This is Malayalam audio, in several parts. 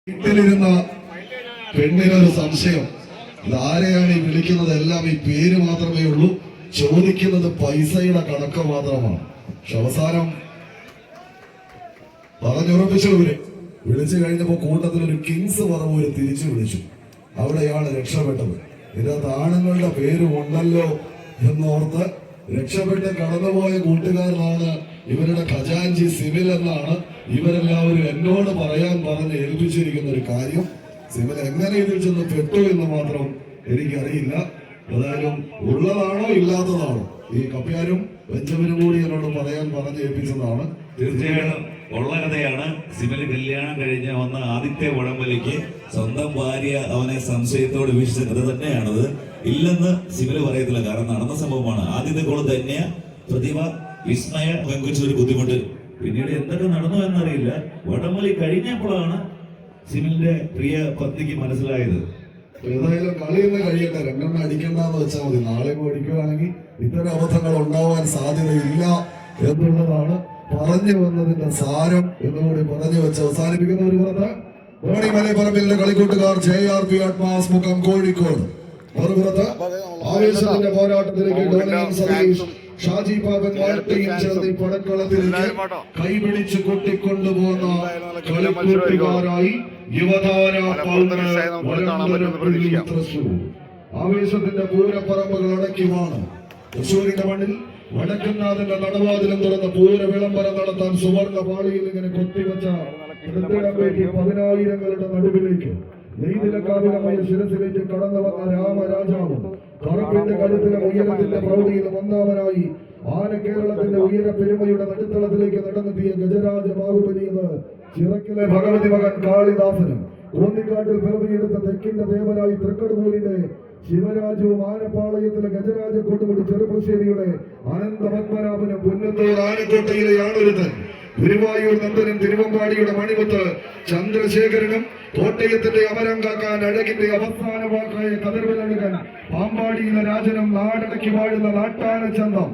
വീട്ടിലിരുന്ന പെണ്ണിനൊരു സംശയം, ഇതാരെയാണ് ഈ വിളിക്കുന്നത്? എല്ലാം ഈ പേര് മാത്രമേ ഉള്ളൂ, ചോദിക്കുന്നത് പൈസയുടെ കണക്ക് മാത്രമാണ്. പക്ഷെ അവസാനം പറഞ്ഞുറപ്പിച്ചവര് വിളിച്ചു കഴിഞ്ഞപ്പോ കൂട്ടത്തിൽ ഒരു കിങ്സ് പറവൂര് തിരിച്ചു വിളിച്ചു. അവിടെയാണ് രക്ഷപ്പെട്ടത്. ഇതിനകത്ത് ആണുങ്ങളുടെ പേര് ഉണ്ടല്ലോ എന്നോർത്ത് രക്ഷപ്പെട്ട് കടന്നുപോയ കൂട്ടുകാരനാണ് ഇവരുടെ ഖജാൻജി സിവിൽ എന്നാണ് ഇവരെല്ലാവരും എന്നോട് പറയാൻ പറഞ്ഞ് ഏൽപ്പിച്ചിരിക്കുന്ന ഒരു കാര്യം. സിവിൽ എങ്ങനെ ഇതിൽ ചെന്ന് പെട്ടു എന്ന് മാത്രം എനിക്കറിയില്ല. ഏതായാലും ഉള്ളതാണോ ഇല്ലാത്തതാണോ ഈ കപ്പ്യാരും ബെഞ്ചമിനും കൂടി എന്നോട് പറയാൻ പറഞ്ഞ് ഏൽപ്പിച്ചതാണ്. തീർച്ചയായും ഉള്ള കഥയാണ്. സിവില് കല്യാണം കഴിഞ്ഞ് വന്ന ആദ്യത്തെ വടംവലിക്ക് സ്വന്തം ഭാര്യ അവനെ സംശയത്തോട് വീക്ഷിച്ച കഥ തന്നെയാണത്. ഇല്ലെന്ന് സിവില് പറയത്തില്ല, കാരണം നടന്ന സംഭവമാണ്. ആദ്യത്തെ കോള് തന്നെ പ്രതിഭ വിസ്മയ പങ്കുവച്ച ഒരു ബുദ്ധിമുട്ട്. പിന്നീട് എന്തൊക്കെ നടന്നു എന്നറിയില്ല. വടംവലി കഴിഞ്ഞപ്പോഴാണ് സിവിലിന്റെ പ്രിയ പത്നിക്ക് മനസ്സിലായത്. ഏതായാലും കളി ഇന്ന് കഴിയട്ടെ, രണ്ടെണ്ണം അടിക്കണ്ടെന്ന് വെച്ചാൽ മതി. നാളെ അടിക്കുകയാണെങ്കിൽ ഇത്തരം അബദ്ധങ്ങൾ ഉണ്ടാവാൻ സാധ്യതയില്ല എന്നുള്ളതാണ് പറഞ്ഞു വന്നതിന്റെ സാരം എന്നുകൂടി പറഞ്ഞു വെച്ച് അവസാനിപ്പിക്കുന്ന ഒരു പുറത്ത് ധോണി മലപ്പറമ്പിലെ കളിക്കൂട്ടുകാർ JRP ആത്മാസ് മുഖം കോഴിക്കോട്. മറുപുറത്ത് ആവേശത്തിന്റെ പോരാട്ടത്തിലേക്ക് ഡോണിയും സതീഷ് ഷാജി പാപൻ വാഴ്ത്തയും ചേർന്ന് പടക്കളത്തിലേക്ക് കൈപിടിച്ച് കൊട്ടിക്കൊണ്ടുപോകുന്ന കളിക്കൂട്ടുകാരായി യുവതാര തൃശൂർ. ആവേശത്തിന്റെ പൂരപ്പറമ്പുകൾ അടക്കിയാണ് തൃശൂരിന്റെ മണ്ണിൽ വടക്കനാഥന്റെ നടവാതിലും തുറന്ന് പൂര വിളംബരം നടത്താൻ സുവർണ പാളിയിൽ ഇങ്ങനെ കൊത്തിവെച്ച പതിനായിരങ്ങളുടെ നടുവിലേക്ക് നെയ്തിലക്കാവിലമായ ശിരസിലേക്ക് കടന്നു വന്ന രാമരാജാവും കറുപ്പിന്റെ കരുത്തിലെ ഉയരത്തിന്റെ പ്രൗഢിയിലും ഒന്നാമനായി ആന കേരളത്തിന്റെ ഉയര പെരുമയുടെ നടുത്തളത്തിലേക്ക് നടന്നെത്തിയ ഗജരാജ ബാഹുബലിയെന്ന് ചിറക്കിലെ ഭഗവതി മകൻ കാളിദാസനും കോന്നിക്കാട്ടിൽ പിറവിയെടുത്ത തെക്കിന്റെ ദേവനായി തൃക്കടൂരിന്റെ ശിവരാജുവും ആനപ്പാളയത്തിലെ ഗജരാജ കൊണ്ടുമുടി ചെറുപ്പശ്ശേരിയുടെ അനന്തപത്മനാഭനും പുന്നത്തൂർ ആനക്കോട്ടയിലെ ആണൊരുത്തൻ ഗുരുവായൂർ നന്ദനും തിരുവമ്പാടിയുടെ മണിമുത്ത് ചന്ദ്രശേഖരനും കോട്ടയത്തിന്റെ അമരം കാക്കാൻ അഴകിന്റെ അവസാന വാക്കായ കതിർവലഴുകൻ പാമ്പാടിയിലെ രാജനും നാടടക്കി വാഴുന്ന നാട്ടാന ചന്തം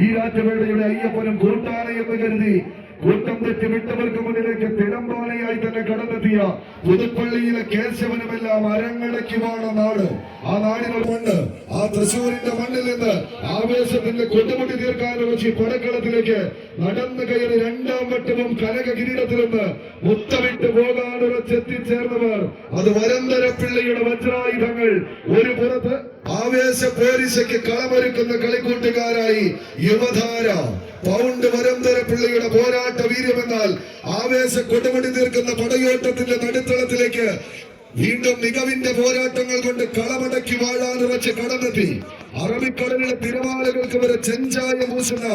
ഈരാറ്റുപേടയുടെ അയ്യപ്പനും കൂട്ടാന എന്ന് കരുതി കൂട്ടം തെറ്റി വിട്ടവർക്ക് മുന്നിലേക്ക് തിടമ്പാനയായി തന്നെ കടന്നെത്തിയ പുതുപ്പള്ളിയിലെ കേശവനുമെല്ലാം അരങ്ങടക്കുവാണ് നാട്. ആ നാടിന് മണ്ണ്, ആ തൃശൂരിന്റെ മണ്ണിൽ നിന്ന് ആവേശത്തിന്റെ കൊണ്ടുമുട്ടി തീർക്കാൻ വെച്ച് പടക്കളത്തിലേക്ക് നടന്നു കയറി രണ്ടാം വട്ടവും കനക കിരീടത്തിൽ നിന്ന് മുത്തമിട്ട് പോകാനുറച്ചെത്തിച്ചേർന്നവർ അത് വരന്തരപ്പിള്ളിയുടെ വജ്രായുധങ്ങൾ. ഒരു പുറത്ത് ആവേശ പോരിശയ്ക്ക് കളമൊരുക്കുന്ന കളിക്കൂട്ടുകാരായി യുവധാര പൗണ്ട് വരന്തരപ്പിള്ളിയുടെ പോരാട്ട വീര്യമെന്നാൽ ആവേശ കൊടുമുടി തീർക്കുന്ന പടയോട്ടത്തിന്റെ നടുത്തളത്തിലേക്ക് വീണ്ടും മികവിന്റെ പോരാട്ടങ്ങൾ കൊണ്ട് കളമടക്കി വാഴാനുറച്ച് കടന്നെത്തി അറബിക്കടലിലെ തിരമാലകൾക്ക് വരെ ചെഞ്ചായ പൂശുന്ന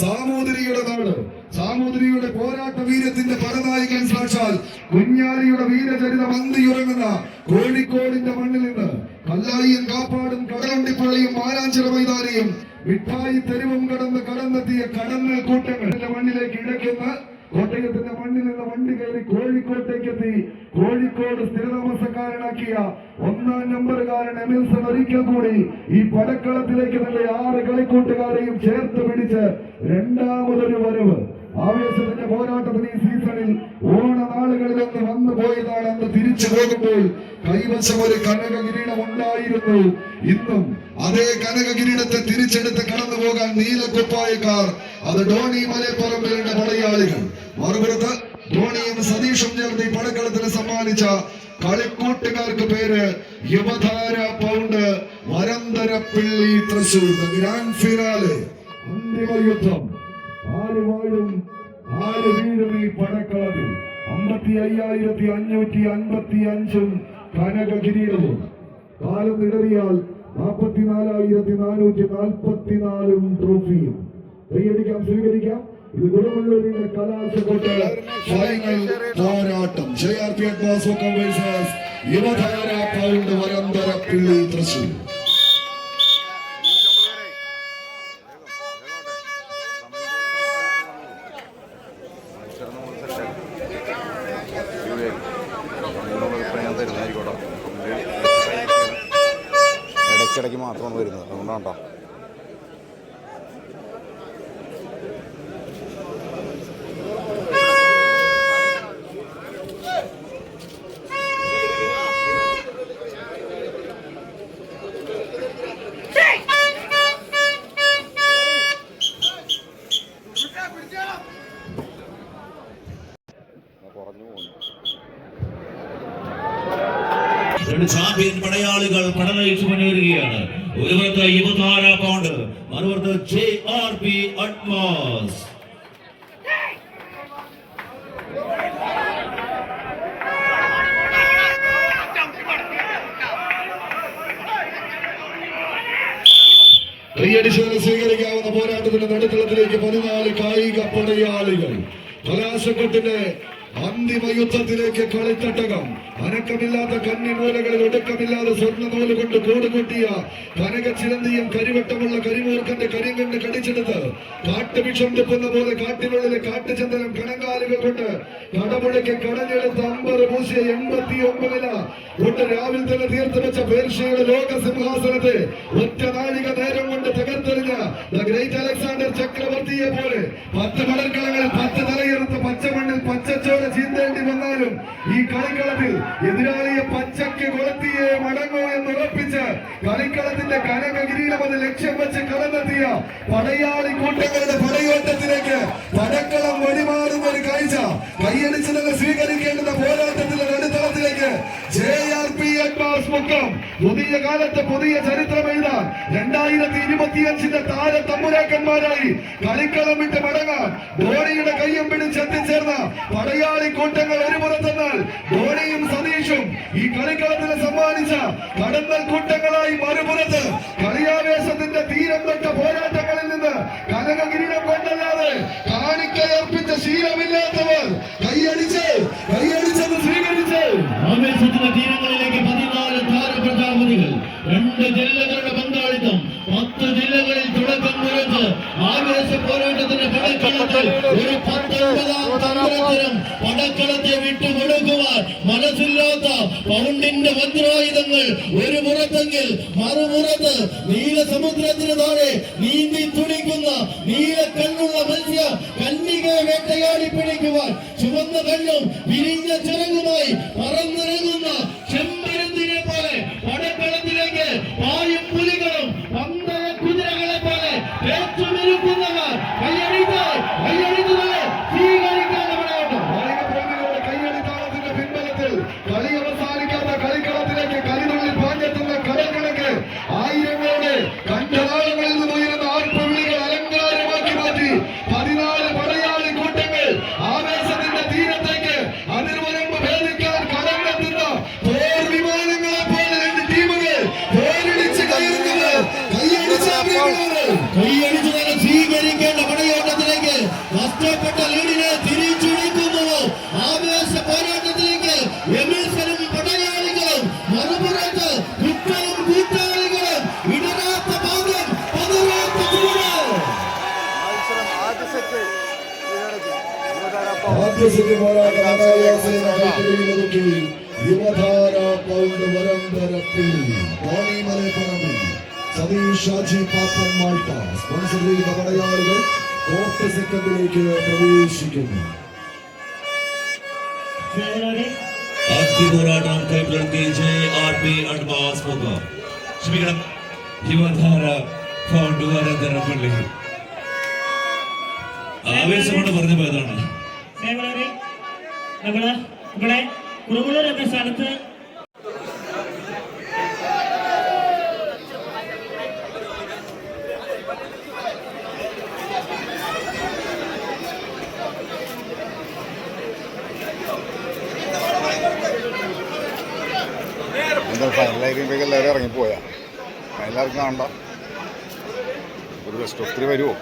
സാമൂതിരിയുടെ നാട്. സാമൂതിരിയുടെ പോരാട്ട വീര്യത്തിന്റെ പരനായകൻ സാക്ഷാൽ കുഞ്ഞാലിയുടെ വീരചരിതം അന്തിയുറങ്ങുന്ന കോഴിക്കോടിന്റെ മണ്ണിൽ നിന്ന് കല്ലായിയും കാപ്പാടും കടലണ്ടിപ്പള്ളിയും മാനാഞ്ചിറ മൈതാനിയും മിഠായി തെരുവും കടന്നെത്തിയ കടന്നൽ കൂട്ടങ്ങളുടെ മണ്ണിലേക്ക് ഇടയ്ക്കുന്ന കോട്ടയത്തിന്റെ മണ്ണിൽ നിന്ന് വണ്ടി കയറി കോഴിക്കോട്ടേക്ക് എത്തി കോഴിക്കോട് സ്ഥിരതാമസക്കാരനാക്കിയ ഒന്നാം നമ്പറുകാരൻ എമിൽസൺ ഒരിക്കൽ കൂടി ഈ പടക്കളത്തിലേക്ക് തന്നെ 6 കളിക്കൂട്ടുകാരെയും ചേർത്ത് പിടിച്ച് രണ്ടാമതൊരു വരവ്. ആവേശത്തിന്റെ പോരാട്ടത്തിന് ഈ സീസണിൽ ഓണനാളുകളിലൊന്ന് വന്നു പോയതാണെന്ന് തിരിച്ചു പോകുമ്പോൾ കൈവശം ഒരു കനക കിരീടം ഉണ്ടായിരുന്നു. ഇന്നും അതേ കനക കിരീടത്തെ തിരിച്ചെടുത്ത് കടന്നു പോകാൻ നീലക്കുപ്പായക്കാർ, അത് ഡോണി മലപ്പറമ്പിലിന്റെ പടയാളികൾ. മറുപുറത്ത് ധോണിയും സതീഷും ചേർന്ന് ഈ പടക്കളത്തിന് സമ്മാനിച്ച കളിക്കൂട്ടുകാർക്ക് പേര് Yuvadhara pound Varandarappilly Thrissur. Grand finale, അന്തിമ യുദ്ധം. ആര് വാഴും ആര് വീഴും ഈ പടക്കളത്തിൽ. 55,555 കനക കിരീടവും കാലം ഇടറിയാൽ 44,444 ട്രോഫിയും. കൈയടിക്കാം, സ്വീകരിക്കാം. ഇത് ഗുരുവള്ളൂരിന്റെ കലാശക്കൊട്ട് ഫൈനൽ പോരാട്ടം. JRP ആത്മാസ് മുഖം വേഴ്സസ് യുവധാര പൗണ്ട് വരന്തരപ്പിള്ളി തൃശൂർ. ഇടയ്ക്കിടയ്ക്ക് മാത്രമാണ് വരുന്നത്, അതുകൊണ്ടാണ്. രണ്ട് ചാമ്പ്യൻ പടയാളികൾ പടനയിച്ചു മുന്നേറുകയാണ്. ഒരു പുറത്ത് യുവതാര പൗണ്ട്, മറുപുറത്ത് JRP അഡ്മാസ്. കൈയടിച്ചുകൊണ്ട് സ്വീകരിക്കാവുന്ന പോരാട്ടത്തിന്റെ നടുത്തളത്തിലേക്ക് 14 കായിക പടയാളികൾ കലാശക്കൊട്ടിന്റെ അന്തിമ യുദ്ധത്തിലേക്ക് കളിത്തട്ടകം. അനക്കമില്ലാത്ത കന്നിമൂലകളിൽ ഒടുക്കമില്ലാതെ സ്വർണ്ണ നൂല് കൊണ്ട് കൂടുകൂട്ടിയ കനകച്ചിലന്തിയും കരിവട്ടമുള്ള കരിമൂർഖന്റെ കരിങ്കണ്ട് കടിച്ചെടുത്ത് കാട്ടുവിഷം തുപ്പുന്ന പോലെ കാട്ടിനുള്ളിലെ കാട്ടുചന്ദനം കണങ്കാലുകൾ കൊണ്ട് കടമുഴയ്ക്ക് കടഞ്ഞെടുത്ത് അമ്പർ പൂശിയ 89 കൊണ്ട് രാവിലെ തന്നെ തീർത്ത് വെച്ച പേർഷ്യയുടെ ലോക സിംഹാസനത്തെ ഒറ്റ നാഴിക നേരം കൊണ്ട് തകർത്തെറിഞ്ഞ ഗ്രേറ്റ് അലക്സാണ്ടർ ചക്രവർത്തിയെ പോലെ 10 മടൽക്കളങ്ങളിൽ 10 തലയെടുത്ത് പച്ചമണ്ണിൽ പച്ചച്ചോര ചീന്തേണ്ടി വന്നാലും ഈ കളിക്കളത്തിൽ എതിരാളിയെ പച്ചക്ക് കൊളുത്തിയെ മടങ്ങൂ എന്ന് ഉറപ്പിച്ച് കളിക്കളത്തിന്റെ കനക കിരീടം അത് ലക്ഷ്യം വെച്ച് കടന്നെത്തിയ പടയാളി കൂട്ടങ്ങളുടെ പടയോട്ടത്തിലേക്ക് പടക്കളം വഴിമാറുന്ന ഒരു കാഴ്ച കൈയടിച്ച് തന്നെ സ്വീകരിക്കേണ്ടുന്ന പോരാട്ടത്തിന്റെ നടുത്തളത്തിലേക്ക് JRP അഡ്മാസ് മുക്കം. പുതിയ കാലത്ത് പുതിയ ചരിത്രം എഴുതാൻ 2025 താര തമ്പുരാക്കന്മാരായി കളിക്കളം വിട്ട് മടങ്ങാൻ ധോണിയുടെ കയ്യം പിടിച്ചെത്തിച്ചേർന്ന പടയാളി കൂട്ടങ്ങൾ ഒരു പുറത്തെന്നാൽ ധോണിയും സതീഷും ഈ കളിക്കളത്തിന് സമ്മാനിച്ച കടന്നൽ കൂട്ടങ്ങളായി മറുപുറത്ത് കളിയാവേശത്തിന്റെ തീരം തൊട്ട പോരാട്ടങ്ങളിൽ നിന്ന് കനക കിരീടം കൊണ്ടല്ലാതെ കാണിക്കയർപ്പിച്ച ശീലമില്ലാത്തവർ കൈയടിച്ചത് സ്വീകരിച്ച് ആവേശത്തിന്റെ തീരങ്ങളിലേക്ക് 14 താരപ്രജാപതികൾ, 2 ജില്ലകളുടെ പങ്കാളിത്തം, 10 ജില്ലകളിൽ തുടക്കം കുറിച്ച് ആവേശ പോരാട്ടത്തിന്റെ പടക്കളത്തിൽ ഒരു 19ാം തന്ത്രത്തിനും പടക്കളത്തെ വിട്ടുകൊടുക്കുവാൻ മനസ്സില്ലാത്ത പൗണ്ടിന്റെ വജ്രായുധങ്ങൾ ഒരു പുറത്തെങ്കിൽ മറുപുറത്ത് നീലസമുദ്രത്തിന് താഴെ നീന്തി തുടിക്കുന്ന നീലക്കണ്ണുള്ള മത്സ്യ കന്യകയെ വേട്ടയാടി പിടിക്കുവാൻ ചുവന്ന കണ്ണും വിരിഞ്ഞ ചിറകുമായി പറന്നിറങ്ങുന്ന ചെമ്പരുന്തിനെ പോലെ പടക്കളത്തിലേക്ക് പായും പുലികളും പന്തയ കുതിരകളെ പോലെ പേച്ചുമിരുക്കുന്നവർ കൈയടിച്ച് സ്വീകരിക്കാൻ കൈയടിത്താളത്തിന്റെ പിൻബലത്തിൽ കളി അവസാനിക്കാത്ത കളിക്കളത്തിലേക്ക് കളിനുള്ളിൽ പാഞ്ഞെത്തുന്ന കടക്കണക്ക് ആയിരങ്ങളുടെ കണ്ടനാളങ്ങളിൽ നിന്ന് ഉയരുന്ന ആർപ്പുവിളികൾ അലങ്കാരമാക്കി മാറ്റി 14 പടയാളി കൂട്ടങ്ങൾ ആവേശത്തിന്റെ തീരത്തേക്ക് അതിർവരമ്പ് ഭേദിക്കാൻ കടന്നെത്തുന്ന പോർ വിമാനങ്ങളെ പോലെ 2 ടീമുകൾ പോരടിച്ച് കയറുന്നത് കൈയടിച്ചു തന്നെ സ്വീകരിക്കേണ്ട പടയോട്ടത്തിലേക്ക് നഷ്ടപ്പെട്ട ലീഡിനെ തിരിച്ചുവിളിക്കുന്നുവോ ആവേശ പോരാട്ടത്തിലേക്ക് എമിൽസനും പടയാളികളും മറുപുറത്ത് കുറ്റവും കൂട്ടാളികളും ഇടരാത്ത പാദം പതരാത്ത ചൂട്. ആദ്യ സെറ്റ് പോരാട്ടം യുവധാര പൗണ്ട് വരന്തരപ്പിൽ ധോണിമലപ്പുറമിൽ സതീഷ് ഷാജി പാപ്പൻ മാൾട്ട സ്പോൺസർ ചെയ്യുന്ന പടയാളികൾ കോർട്ട് സെക്കൻഡിലേക്ക് പ്രവേശിക്കുന്നു. ആദ്യ പോരാട്ടം കൈപ്പിളർത്തി JRP അഡ്മാസ് മുക്കം. ക്ഷമിക്കണം, യുവധാര പൗണ്ട് വരന്തരപ്പള്ളി. ആവേശമാണ് പറഞ്ഞു പോയതാണ്. ഇവിടെ കുറുമുളൂർ എന്ന സ്ഥലത്ത് എന്താ ഫൈനലായിരിക്കുമ്പോഴേക്കും എല്ലാവരും ഇറങ്ങിപ്പോയാ എല്ലാവർക്കും കാണണ്ട ഒരു ബെസ്റ്റ് ഓഫ് 3 വരുമോ?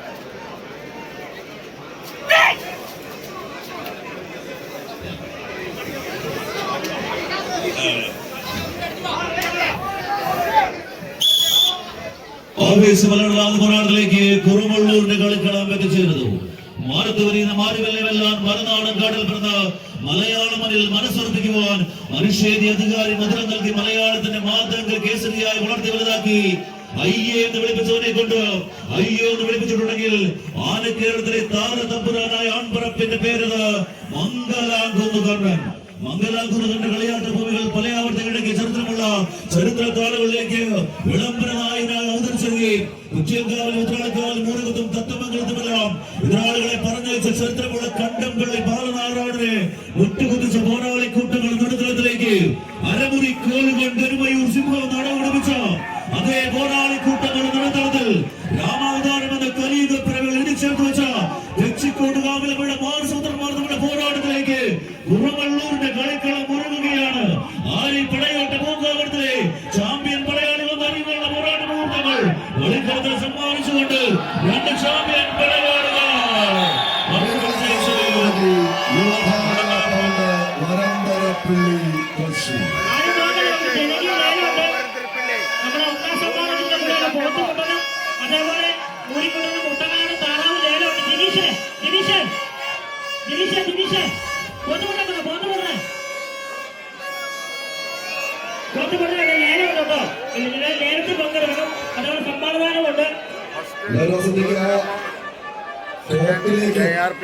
ആവേശമലർന്ന പോരാട്ടത്തിലേക്ക് കുറുമുള്ളൂരിന്റെ കളിക്കളം എത്തിച്ചേർന്നു. മാറത്ത് വരുന്ന മാറിവെല്ലാം മറുനാടൻ കാടിൽ പിറന്ന മലയാള മണ്ണിൽ മനസ്സുറപ്പിക്കുവാൻ മനുഷ്യേതി അധികാരി മധുരം നൽകി മലയാളത്തിന്റെ മാതംഗ കേസരിയായി വളർത്തി വലുതാക്കി അയ്യേ എന്ന് വിളിപ്പിച്ചവനെ കൊണ്ട് അയ്യോ എന്ന് വിളിപ്പിച്ചിട്ടുണ്ടെങ്കിൽ ആനക്കേരളത്തിലെ താരതമ്പുരാനായ ആൺപറപ്പിന്റെ പേരത് മംഗലാംകുന്നുകർണൻ. മംഗലാംകുന്നുകന്റെ കളിയാട്ട ഭൂമികൾ പല ആവർത്തനങ്ങളിലേക്ക് ചരിത്രമുള്ള ചരിത്രത്താളുകളിലേക്ക് വിളംബരമായി അവതരിച്ചുകയും ഉച്ചയങ്കാവിൽ ഉത്രാളക്കാവിൽ മൂലകുത്തും തത്വമംഗലത്തുമെല്ലാം എതിരാളികളെ പറഞ്ഞയച്ച ചരിത്രമുള്ള കണ്ടംപള്ളി ബാലനാരായണനെ മുട്ടുകുതിച്ച പോരാളി കൂട്ടങ്ങൾ നടുത്തളത്തിലേക്ക് അരമുറി കോലുകൊണ്ട് കുറുവള്ളൂരിന്റെ കളിക്കളം മുറുകുകയാണ്. ആരി പടയോട്ട പൂങ്കാവനത്തിലെ ചാമ്പ്യൻ പടയാളികൾ നൽകിയുള്ള പോരാട്ട മുഹൂർത്തങ്ങൾ കളിക്കളത്തിൽ സമ്മാനിച്ചുകൊണ്ട് രണ്ട് ചാമ്പ്യൻ പടയാളികൾ വരന്തരപ്പിള്ളി കൊച്ചി. നമ്മുടെ ഒന്നാം സമ്മാനത്തിന്റെ കൂടെ പോത്തുകൊണ്ടതും അതേപോലെ മൂടിക്കൊണ്ടതും മുട്ടനാടും താറാവും ലേലമുണ്ട്. ദിനീഷ് പോത്തുകൊണ്ടേ ലേലമുണ്ട് കേട്ടോ. ലേലത്തിൽ പങ്കെടുക്കണം. അതേപോലെ സമ്മാനദാനമുണ്ട്. ടോപ്പിലേക്ക് ARP